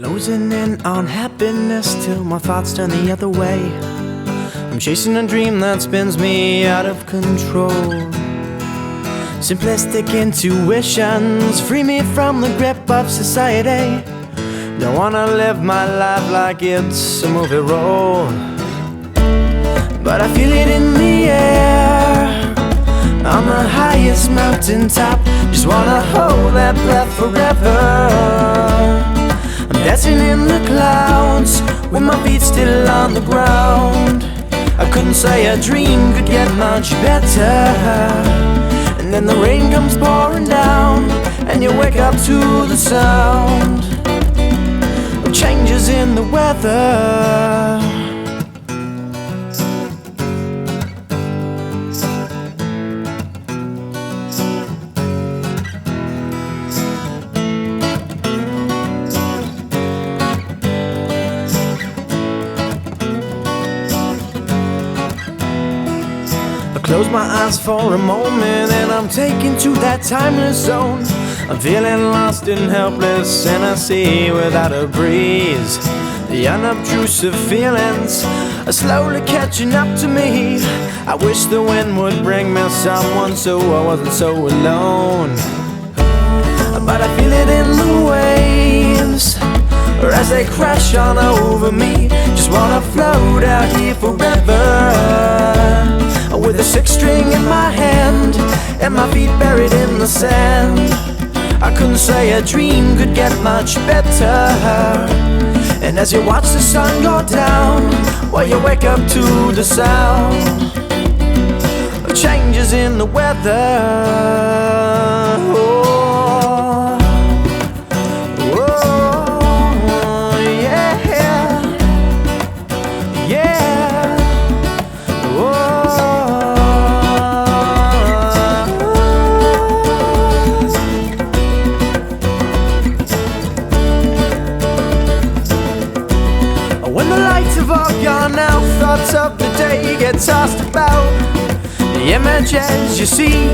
Closing in on happiness till my thoughts turn the other way. I'm chasing a dream that spins me out of control. Simplistic intuitions free me from the grip of society. Don't wanna live my life like it's a movie role, but I feel it in the air, on the highest mountaintop. Just wanna hold that breath forever. I'm dancing in the clouds with my feet still on the ground. I couldn't say a dream could get much better. And then the rain comes pouring down, and you wake up to the sound of changes in the weather. Close my eyes for a moment and I'm taken to that timeless zone. I'm feeling lost and helpless in a sea without a breeze. The unobtrusive feelings are slowly catching up to me. I wish the wind would bring me someone so I wasn't so alone. But I feel it in the waves, or as they crash on over me. Just wanna float out here forever, with a sixth string in my hand and my feet buried in the sand. I couldn't say a dream could get much better. And as you watch the sun go down, while you wake up to the sound of changes in the weather. When the lights have all gone out, thoughts of the day get tossed about. The images you see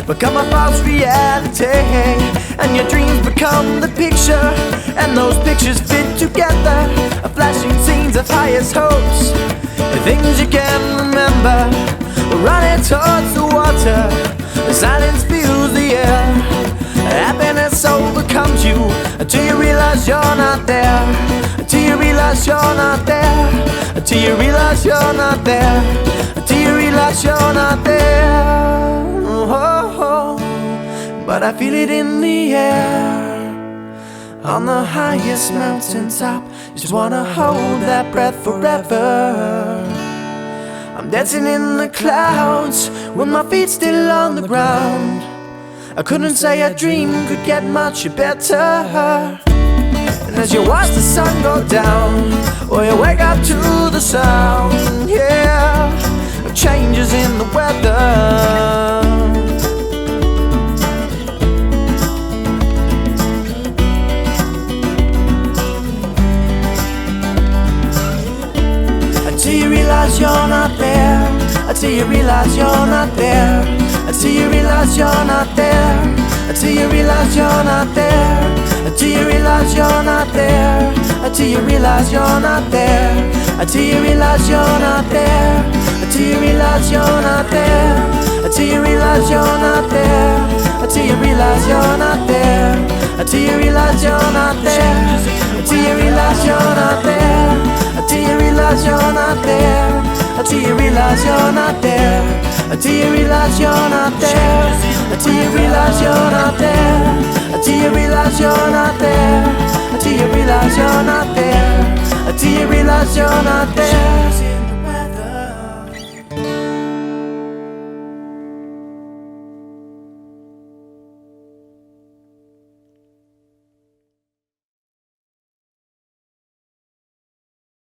become a false reality, and your dreams become the picture, and those pictures fit together. Flashing scenes of highest hopes, the things you can remember, running towards the water. The silence fills the air. Happiness overcomes you until you realize you're not there. Until you realize you're not there. Until you realize you're not there. Until you realize you're not there. Oh, but I feel it in the air, on the highest mountaintop. Just wanna hold that breath forever. I'm dancing in the clouds with my feet still on the ground. I couldn't say a dream could get much better. And as you watch the sun go down, or you wake up to the sound, yeah, of changes in the weather. Until you realize you're not there. Until you realize you're not there. Until you realize you're not there. Until you realize you're not there. Until you realize you're not there. Until you realize you're not there. Until you realize you're not there. Until you realize you're not there. Until you realize you're not there. Until you realize you're not there. Until you realize you're not there. Until you realize you're not there. Until you realize you're not there. Until you realize you're not there. Until you realize you're not there. Until you realize you're not there. Until you realize you're not there. Until you realize you're not there. Until you realize you're not there.